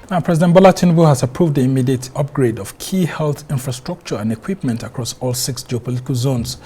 Now, President Bola Tinubu has approved the immediate upgrade of key health infrastructure and equipment across all 6 geopolitical zones.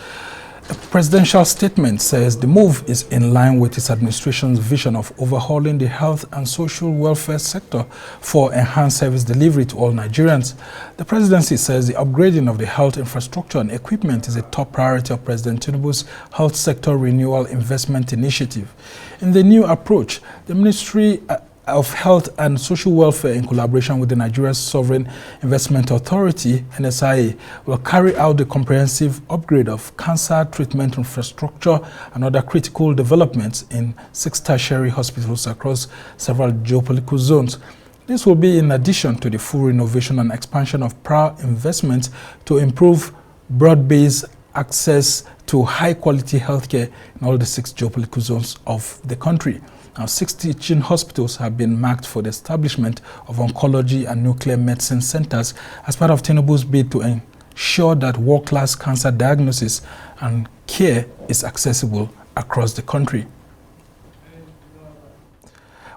A presidential statement says the move is in line with his administration's vision of overhauling the health and social welfare sector for enhanced service delivery to all Nigerians. The presidency says the upgrading of the health infrastructure and equipment is a top priority of President Tinubu's health sector renewal investment initiative. In the new approach, the Ministry of Health and Social Welfare, in collaboration with the Nigeria Sovereign Investment Authority, NSIA, will carry out the comprehensive upgrade of cancer treatment infrastructure and other critical developments in 6 tertiary hospitals across several geopolitical zones. This will be in addition to the full renovation and expansion of prior investments to improve broad-based access to high-quality healthcare in all the 6 geopolitical zones of the country. Now, 6 teaching hospitals have been marked for the establishment of oncology and nuclear medicine centers as part of Tinubu's bid to ensure that world-class cancer diagnosis and care is accessible across the country.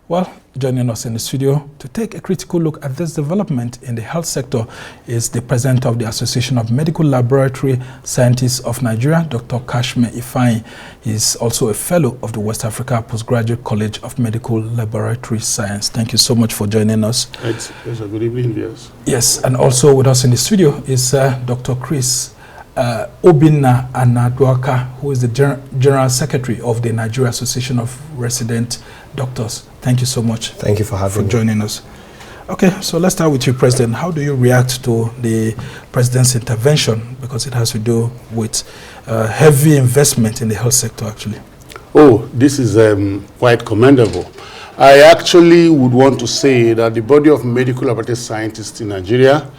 Well, joining us in the studio to take a critical look at this development in the health sector is the president of the Association of Medical Laboratory Scientists of Nigeria, Dr. Casmir Ifeanyi. He is also a fellow of the West Africa Postgraduate College of Medical Laboratory Science. Thank you so much for joining us. It's a good evening, yes. Yes, and also with us in the studio is Dr. Chris Obinna Anaduaka, who is the General Secretary of the Nigeria Association of Resident Doctors. Thank you so much. Thank you for joining us. Okay, so let's start with you, President. How do you react to the President's intervention? Because it has to do with heavy investment in the health sector, actually. Oh, this is quite commendable. I actually would want to say that the body of medical laboratory scientists in Nigeria,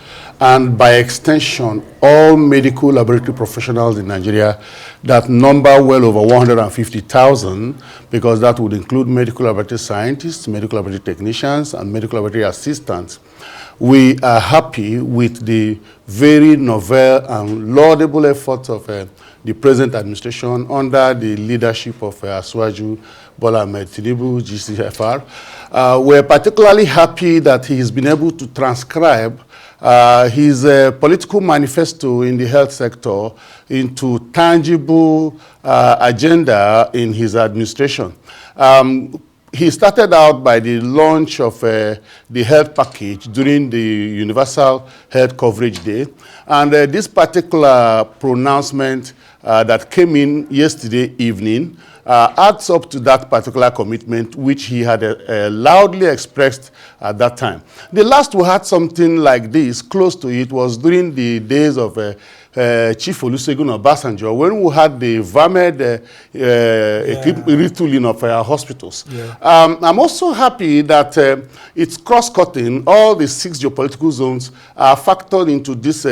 and by extension, all medical laboratory professionals in Nigeria that number well over 150,000, because that would include medical laboratory scientists, medical laboratory technicians, and medical laboratory assistants. We are happy with the very novel and laudable efforts of the present administration under the leadership of Asiwaju Bola Ahmed Tinubu, GCFR. We're particularly happy that he has been able to transcribe his political manifesto in the health sector into tangible agenda in his administration. He started out by the launch of the health package during the Universal Health Coverage Day. And this particular pronouncement that came in yesterday evening adds up to that particular commitment which he had loudly expressed at that time. The last we had something like this, close to it, was during the days of Chief Olusegun Obasanjo, when we had the VAMED retooling of our hospitals. Yeah. I'm also happy that it's cross-cutting. All the 6 geopolitical zones are factored into this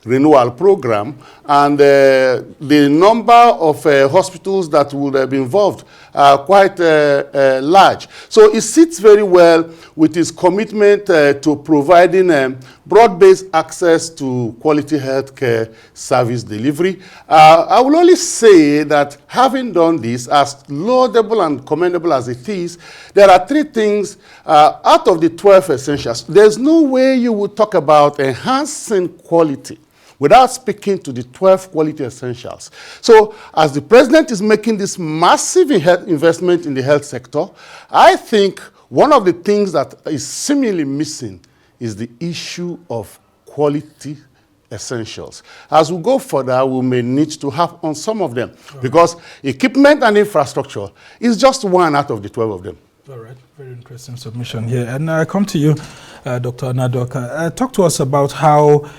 renewal program, and the number of hospitals that would be involved are quite large. So it sits very well with his commitment to providing broad-based access to quality healthcare service delivery. I will only say that having done this, as laudable and commendable as it is, there are 3 things out of the 12 essentials. There's no way you would talk about enhancing quality without speaking to the 12 quality essentials. So as the president is making this massive investment in the health sector, I think one of the things that is seemingly missing is the issue of quality essentials. As we go further, we may need to have on some of them, because equipment and infrastructure is just one out of the 12 of them. All right, very interesting submission here. And I come to you, Dr. Anadoka. Talk to us about how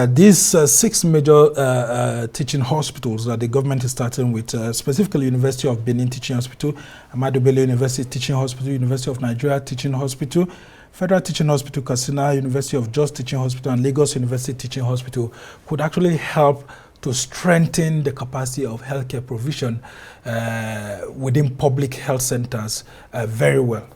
these 6 major teaching hospitals that the government is starting with, specifically University of Benin Teaching Hospital, Ahmadu Bello University Teaching Hospital, University of Nigeria Teaching Hospital, Federal Teaching Hospital, Katsina, University of Jos Teaching Hospital, and Lagos University Teaching Hospital could actually help to strengthen the capacity of healthcare provision within public health centers very well.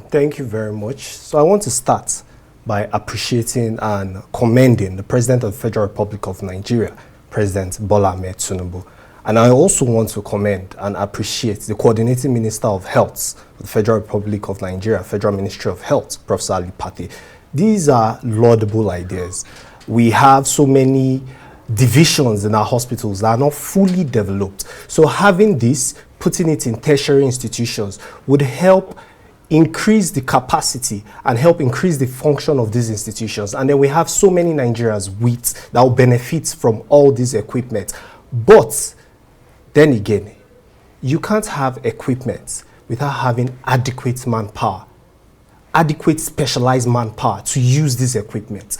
Thank you very much. So I want to start by appreciating and commending the President of the Federal Republic of Nigeria, President Bola Ahmed Tinubu. And I also want to commend and appreciate the Coordinating Minister of Health of the Federal Republic of Nigeria, Federal Ministry of Health, Professor Ali Pate. These are laudable ideas. We have so many divisions in our hospitals that are not fully developed. So having this, putting it in tertiary institutions would help increase the capacity and help increase the function of these institutions. And then we have so many Nigerians that will benefit from all this equipment. But then again, you can't have equipment without having adequate manpower, adequate specialized manpower to use this equipment.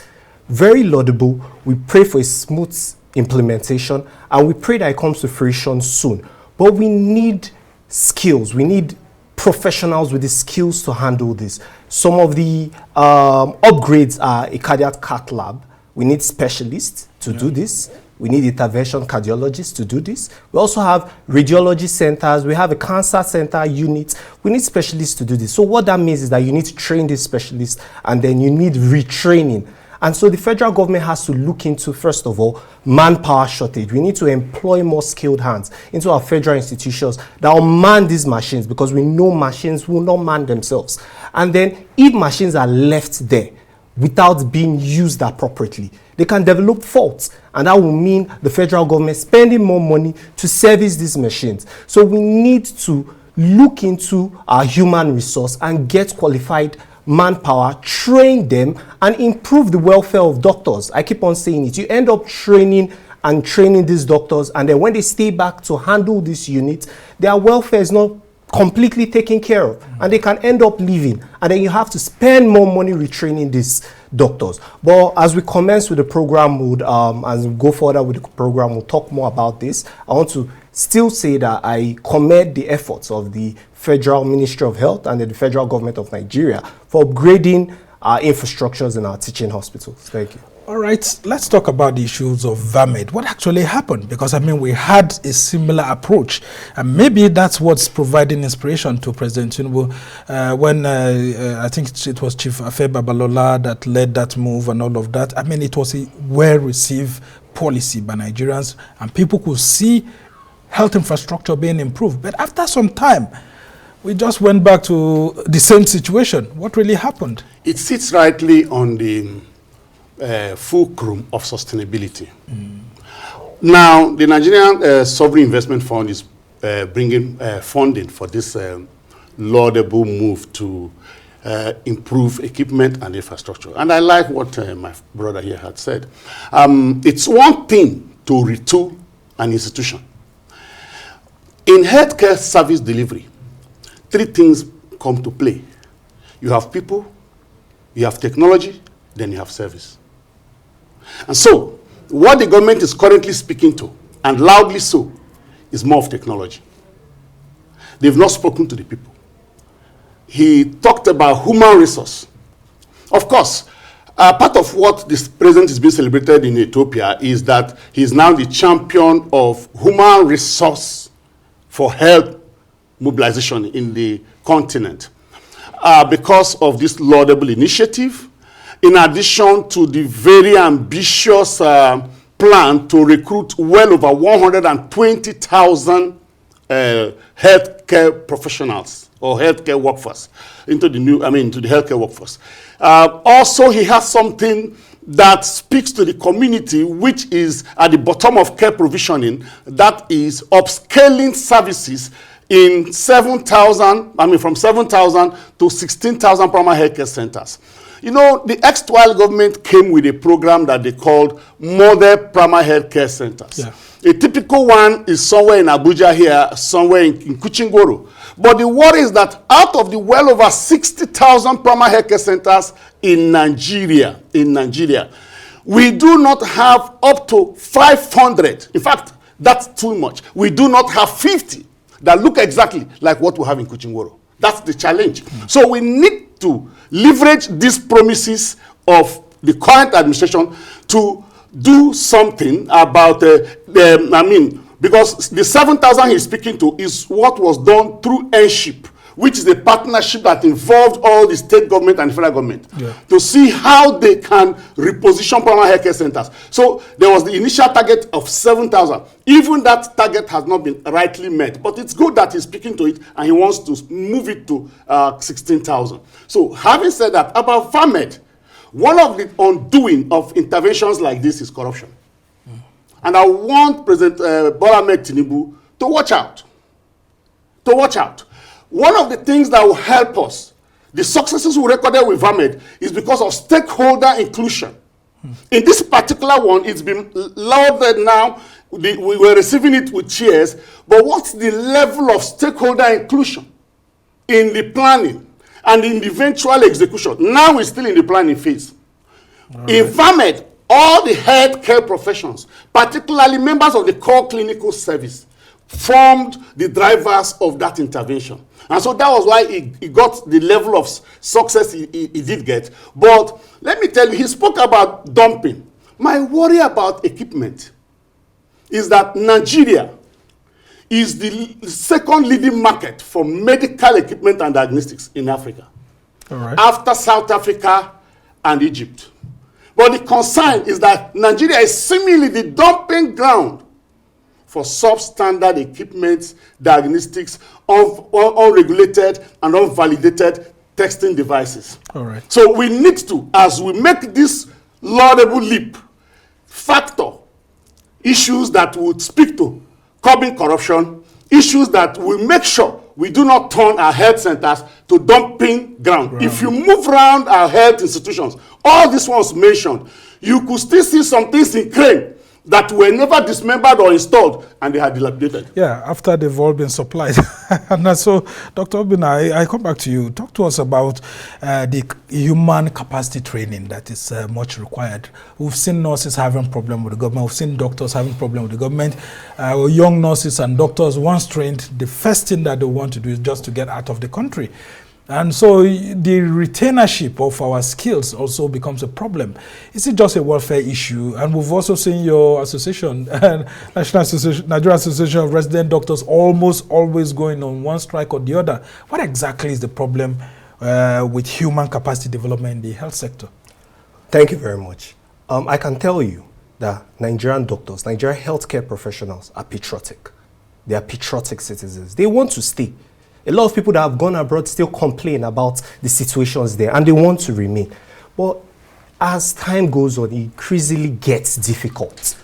Very laudable. We pray for a smooth implementation, and we pray that it comes to fruition soon. But we need skills. We need professionals with the skills to handle this. Some of the upgrades are a cardiac cath lab. We need specialists to do this. We need intervention cardiologists to do this. We also have radiology centers. We have a cancer center unit. We need specialists to do this. So what that means is that you need to train these specialists, and then you need retraining. And so the federal government has to look into, first of all, manpower shortage. We need to employ more skilled hands into our federal institutions that will man these machines, because we know machines will not man themselves. And then if machines are left there without being used appropriately, they can develop faults, and that will mean the federal government spending more money to service these machines. So we need to look into our human resource and get qualified manpower, train them, and improve the welfare of doctors. I keep on saying it. You end up training these doctors, and then when they stay back to handle this unit, their welfare is not completely taken care of, and they can end up leaving, and then you have to spend more money retraining these doctors. But as we commence with the program, as we go further with the program, we'll talk more about this. I want to still say that I commend the efforts of the Federal Ministry of Health and the federal government of Nigeria for upgrading our infrastructures in our teaching hospitals. Thank you. All right, let's talk about the issues of VAMED. What actually happened? Because, I mean, we had a similar approach, and maybe that's what's providing inspiration to President Tinubu when I think it was Chief Afe Babalola that led that move and all of that. I mean, it was a well-received policy by Nigerians, and people could see health infrastructure being improved. But after some time, we just went back to the same situation. What really happened? It sits rightly on the fulcrum of sustainability. Now, the Nigerian Sovereign Investment Fund is bringing funding for this laudable move to improve equipment and infrastructure. And I like what my brother here had said. It's one thing to retool an institution. In healthcare service delivery, three things come to play. You have people, you have technology, then you have service. And so, what the government is currently speaking to, and loudly so, is more of technology. They've not spoken to the people. He talked about human resource. Of course, part of what this president is being celebrated in Ethiopia is that he's now the champion of human resource for health mobilization in the continent. Because of this laudable initiative, in addition to the very ambitious plan to recruit well over 120,000 healthcare professionals or healthcare workforce into the healthcare workforce. Also, he has something that speaks to the community, which is at the bottom of care provisioning, that is upscaling services in from 7,000 to 16,000 primary healthcare centers. You know, the ex-Twile government came with a program that they called Model Primary Healthcare Centers. Yeah. A typical one is somewhere in Abuja here, somewhere in Kuchingoro. But the worry is that out of the well over 60,000 primary healthcare centers in Nigeria, we do not have up to 500. In fact, that's too much. We do not have 50 that look exactly like what we have in Kuchingoro. That's the challenge. So we need to leverage these promises of the current administration to do something about because the 7,000 he's speaking to is what was done through airship which is a partnership that involved all the state government and federal government, to see how they can reposition primary health care centers. So there was the initial target of 7,000. Even that target has not been rightly met, but it's good that he's speaking to it and he wants to move it to 16,000. So having said that, about VAMED, one of the undoing of interventions like this is corruption. And I want President Bola Ahmed Tinubu to watch out. To watch out. One of the things that will help us, the successes we recorded with VAMED, is because of stakeholder inclusion. In this particular one, it's been lauded now. We were receiving it with cheers. But what's the level of stakeholder inclusion in the planning and in the eventual execution? Now we're still in the planning phase. Right. In VAMED, all the healthcare professions, particularly members of the core clinical service, formed the drivers of that intervention. And so that was why he got the level of success he did get. But let me tell you, he spoke about dumping. My worry about equipment is that Nigeria is the second leading market for medical equipment and diagnostics in Africa, after South Africa and Egypt. But the concern is that Nigeria is seemingly the dumping ground for substandard equipment, diagnostics, unregulated and unvalidated testing devices. So we need to, as we make this laudable leap, factor issues that would speak to curbing corruption, issues that will make sure we do not turn our health centers to dumping ground. If you move around our health institutions, all these ones mentioned, you could still see some things in crane that were never dismembered or installed, and they are dilapidated. Yeah, after they've all been supplied. And so, Dr. Obinna, I come back to you. Talk to us about the human capacity training that is much required. We've seen nurses having problems with the government. We've seen doctors having problems with the government. Young nurses and doctors, once trained, the first thing that they want to do is just to get out of the country. And so the retainership of our skills also becomes a problem. Is it just a welfare issue? And we've also seen your association, Nigerian Association of Resident Doctors, almost always going on one strike or the other. What exactly is the problem with human capacity development in the health sector? Thank you very much. I can tell you that Nigerian doctors, Nigerian healthcare professionals are patriotic. They are patriotic citizens. They want to stay. A lot of people that have gone abroad still complain about the situations there, and they want to remain. But as time goes on, it increasingly gets difficult.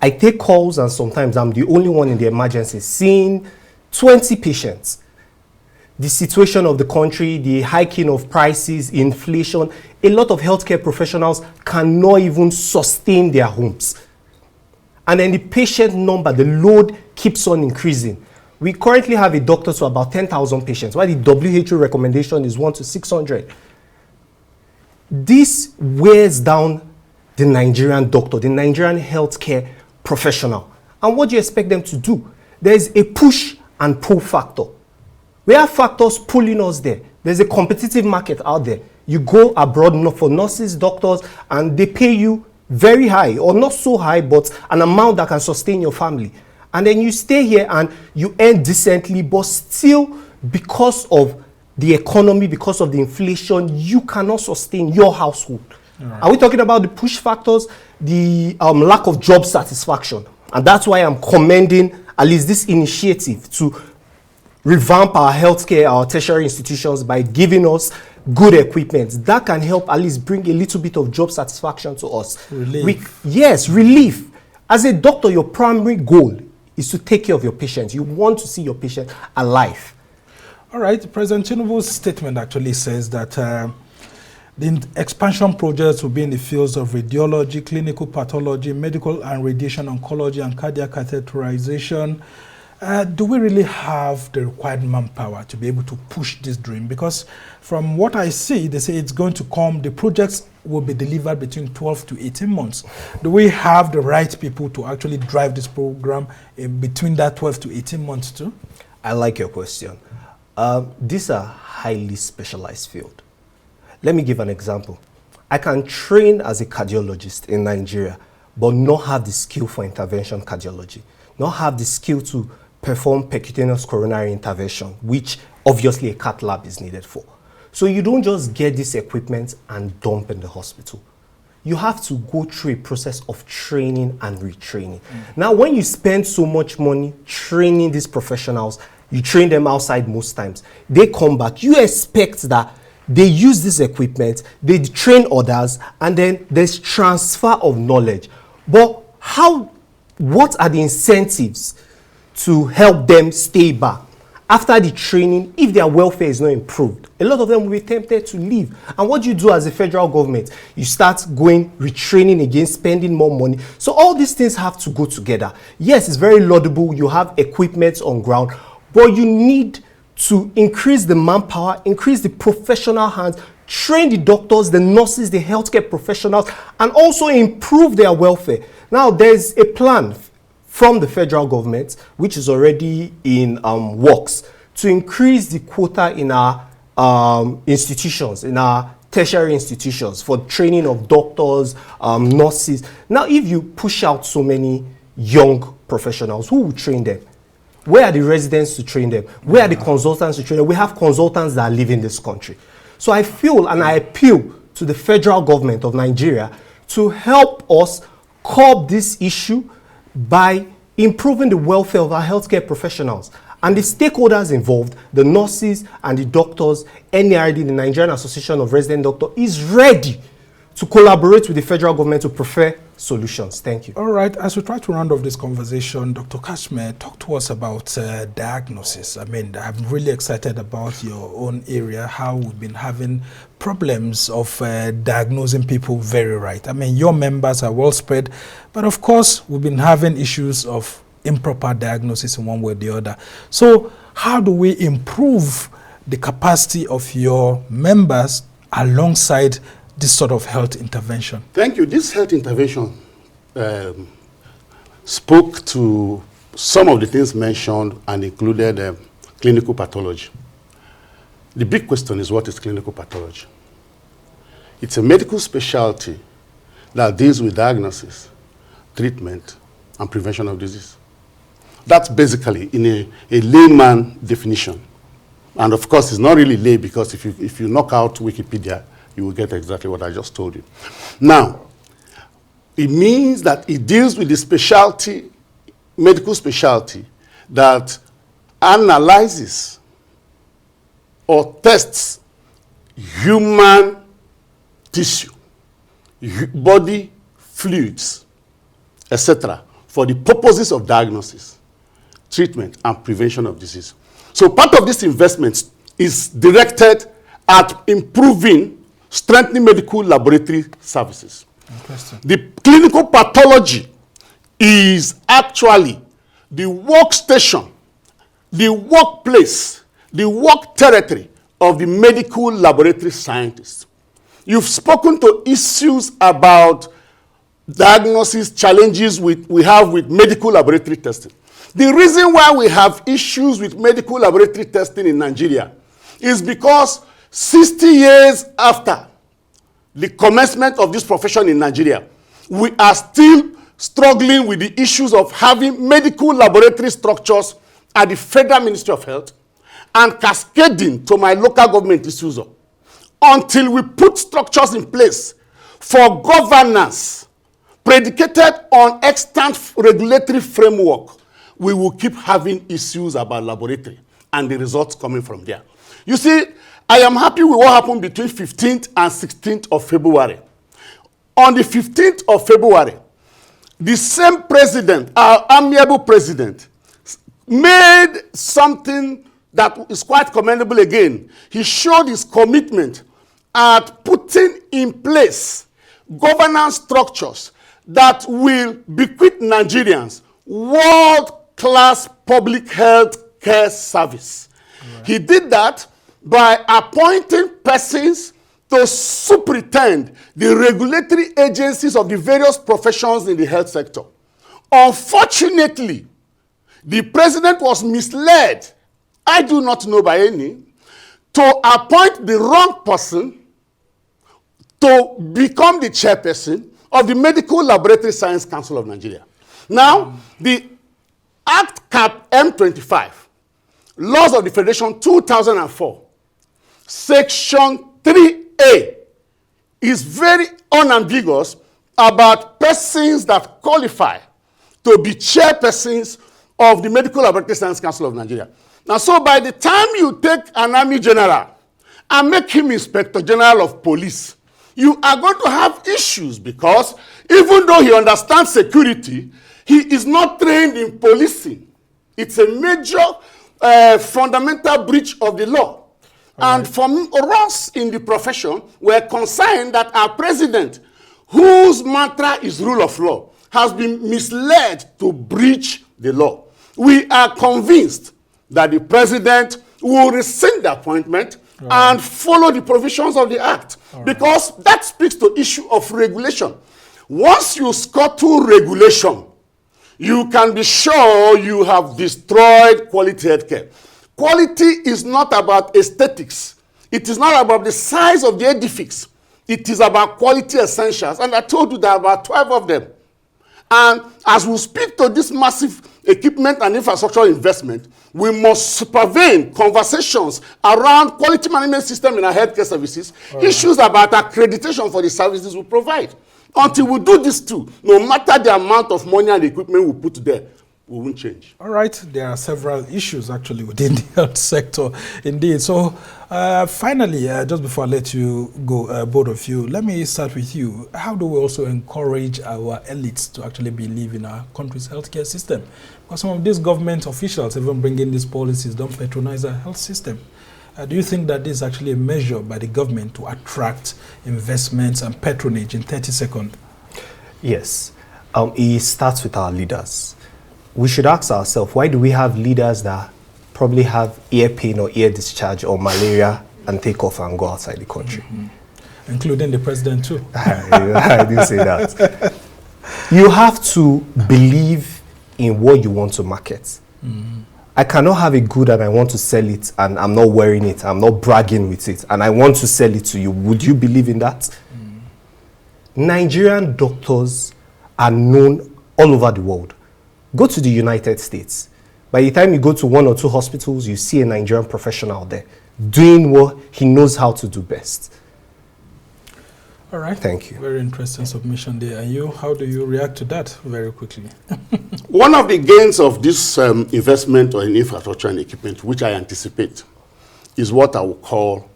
I take calls, and sometimes I'm the only one in the emergency, seeing 20 patients. The situation of the country, the hiking of prices, inflation, a lot of healthcare professionals cannot even sustain their homes. And then the patient number, the load keeps on increasing. We currently have a doctor to about 10,000 patients, while the WHO recommendation is 1 to 600. This wears down the Nigerian doctor, the Nigerian healthcare professional. And what do you expect them to do? There's a push and pull factor. We have factors pulling us there. There's a competitive market out there. You go abroad for nurses, doctors, and they pay you very high, or not so high, but an amount that can sustain your family. And then you stay here and you earn decently, but still, because of the economy, because of the inflation, you cannot sustain your household. Right. Are we talking about the push factors, the lack of job satisfaction? And that's why I'm commending at least this initiative to revamp our healthcare, our tertiary institutions by giving us good equipment. That can help at least bring a little bit of job satisfaction to us. Relief. Yes, relief. As a doctor, your primary goal is to take care of your patients. You want to see your patient alive. All right. President Tinubu's statement actually says that the expansion projects will be in the fields of radiology, clinical pathology, medical and radiation oncology, and cardiac catheterization. Do we really have the required manpower to be able to push this dream? Because from what I see, they say it's going to come, the projects will be delivered between 12 to 18 months. Do we have the right people to actually drive this program between that 12 to 18 months too? I like your question. These are highly specialized field. Let me give an example. I can train as a cardiologist in Nigeria, but not have the skill for intervention cardiology, not have the skill to perform percutaneous coronary intervention, which obviously a cath lab is needed for. So you don't just get this equipment and dump in the hospital. You have to go through a process of training and retraining. Now, when you spend so much money training these professionals, you train them outside most times, they come back, you expect that they use this equipment, they train others, and then there's transfer of knowledge. But what are the incentives to help them stay back? After the training, if their welfare is not improved, a lot of them will be tempted to leave. And what do you do as a federal government? You start retraining again, spending more money. So all these things have to go together. Yes, it's very laudable. You have equipment on ground, but you need to increase the manpower, increase the professional hands, train the doctors, the nurses, the healthcare professionals, and also improve their welfare. Now, there's a plan from the federal government, which is already in works, to increase the quota in our institutions, in our tertiary institutions, for training of doctors, nurses. Now, if you push out so many young professionals, who will train them? Where are the residents to train them? Where are the consultants to train them? We have consultants that live in this country. So I feel and I appeal to the federal government of Nigeria to help us curb this issue by improving the welfare of our healthcare professionals. And the stakeholders involved, the nurses and the doctors, NARD, the Nigerian Association of Resident Doctors, is ready to collaborate with the federal government to prefer solutions. Thank you. All right, as we try to round off this conversation, Dr. Casmir, talk to us about diagnosis. I mean, I'm really excited about your own area, how we've been having problems of diagnosing people very right. I mean, your members are well spread, but of course, we've been having issues of improper diagnosis in one way or the other. So how do we improve the capacity of your members alongside this sort of health intervention? Thank you. This health intervention spoke to some of the things mentioned and included clinical pathology. The big question is, what is clinical pathology? It's a medical specialty that deals with diagnosis, treatment, and prevention of disease. That's basically in a layman definition. And of course, it's not really lay, because if you knock out Wikipedia, you will get exactly what I just told you. Now, it means that it deals with the specialty, medical specialty, that analyzes or tests human tissue, body fluids, etc., for the purposes of diagnosis, treatment, and prevention of disease. So part of this investment is directed at improving, strengthening medical laboratory services. The clinical pathology is actually the workstation, the workplace, the work territory of the medical laboratory scientists. You've spoken to issues about diagnosis challenges we have with medical laboratory testing. The reason why we have issues with medical laboratory testing in Nigeria is because 60 years after the commencement of this profession in Nigeria, we are still struggling with the issues of having medical laboratory structures at the Federal Ministry of Health and cascading to my local government issues. Until we put structures in place for governance predicated on extant regulatory framework, we will keep having issues about laboratory and the results coming from there. You see, I am happy with what happened between 15th and 16th of February. On the 15th of February, the same president, our amiable president, made something that is quite commendable again. He showed his commitment at putting in place governance structures that will bequeath Nigerians world-class public health care service. Right. He did that by appointing persons to superintend the regulatory agencies of the various professions in the health sector. Unfortunately, the president was misled, I do not know by any, to appoint the wrong person to become the chairperson of the Medical Laboratory Science Council of Nigeria. Now, the Act Cap M25 Laws of the Federation 2004, Section 3A is very unambiguous about persons that qualify to be chairpersons of the Medical Laboratory Science Council of Nigeria. Now, so by the time you take an Army General and make him Inspector General of Police, you are going to have issues because even though he understands security, he is not trained in policing. It's a major fundamental breach of the law. And for us in the profession, we're concerned that our president, whose mantra is rule of law, has been misled to breach the law. We are convinced that the president will rescind the appointment and follow the provisions of the act, because that speaks to issue of regulation. Once you scuttle regulation, you can be sure you have destroyed quality healthcare. Quality is not about aesthetics. It is not about the size of the edifice. It is about quality essentials. And I told you there are about 12 of them. And as we speak to this massive equipment and infrastructure investment, we must supervene conversations around quality management system in our healthcare services, issues about accreditation for the services we provide. Until we do this too, no matter the amount of money and equipment we put there, we won't change. All right, there are several issues actually within the health sector, indeed. So finally, just before I let you go, both of you, let me start with you. How do we also encourage our elites to actually believe in our country's healthcare system? Because some of these government officials, even bringing these policies, don't patronize our health system. Do you think that this is actually a measure by the government to attract investments and patronage in 30 seconds? Yes. It starts with our leaders. We should ask ourselves, why do we have leaders that probably have ear pain or ear discharge or malaria and take off and go outside the country? Including the president too. I didn't say that. You have to believe in what you want to market. I cannot have a good and I want to sell it and I'm not wearing it, I'm not bragging with it, and I want to sell it to you. Would you believe in that? Nigerian doctors are known all over the world. Go to the United States. By the time you go to 1 or 2 hospitals, you see a Nigerian professional there doing what he knows how to do best. All right. Thank you. Very interesting submission there. And you, how do you react to that very quickly? One of the gains of this investment in infrastructure and equipment, which I anticipate, is what I will call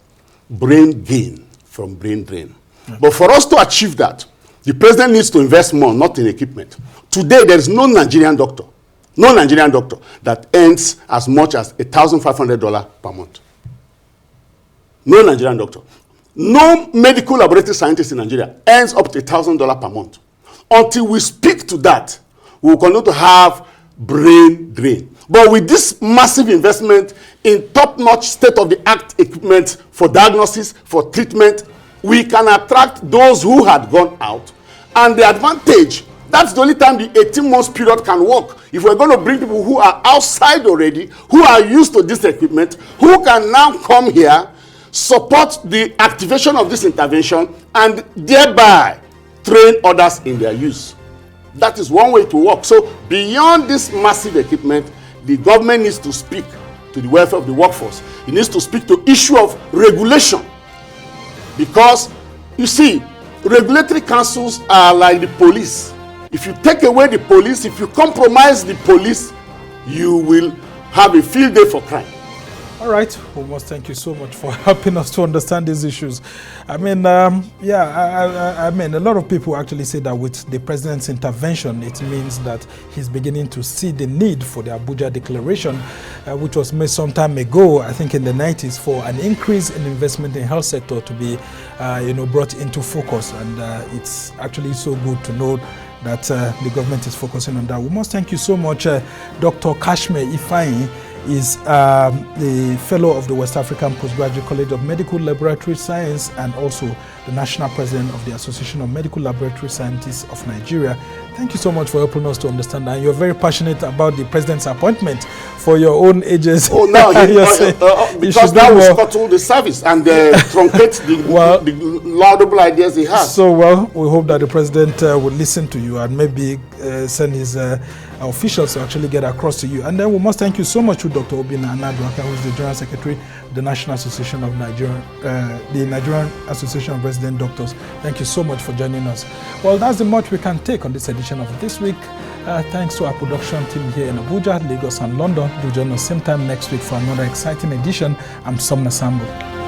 brain gain from brain drain. But for us to achieve that, the president needs to invest more, not in equipment. Today, there is no Nigerian doctor that earns as much as $1,500 per month. No Nigerian doctor. No medical laboratory scientist in Nigeria earns up to $1,000 per month. Until we speak to that, we will continue to have brain drain. But with this massive investment in top-notch state-of-the-art equipment for diagnosis, for treatment, we can attract those who had gone out. And the advantage, that's the only time the 18 months period can work. If we're going to bring people who are outside already, who are used to this equipment, who can now come here, support the activation of this intervention, and thereby train others in their use. That is one way to work. So beyond this massive equipment, the government needs to speak to the welfare of the workforce. It needs to speak to issue of regulation. Because, you see, regulatory councils are like the police. If you take away the police, if you compromise the police, you will have a field day for crime. All right, we must thank you so much for helping us to understand these issues. I mean, I mean, a lot of people actually say that with the president's intervention, it means that he's beginning to see the need for the Abuja Declaration, which was made some time ago, I think in the 90s, for an increase in investment in health sector to be, brought into focus. And it's actually so good to know that the government is focusing on that. We must thank you so much, Dr. Casmir Ifeanyi is the fellow of the West African Postgraduate College of Medical Laboratory Science and also the national president of the Association of Medical Laboratory Scientists of Nigeria. Thank you so much for helping us to understand that. You're very passionate about the president's appointment for your own ages. Oh, no, because that will scuttle the service and truncate the laudable ideas he has. So, well, we hope that the president will listen to you and maybe send his officials to actually get across to you. And then we must thank you so much to Dr. Obinna Anaduaka, who is the General Secretary of the National Association of Nigeria, the Nigerian Association of Resident Doctors. Thank you so much for joining us. Well, that's the much we can take on this edition of This Week. Thanks to our production team here in Abuja, Lagos, and London. Do join us same time next week for another exciting edition. I'm Somna Sambo.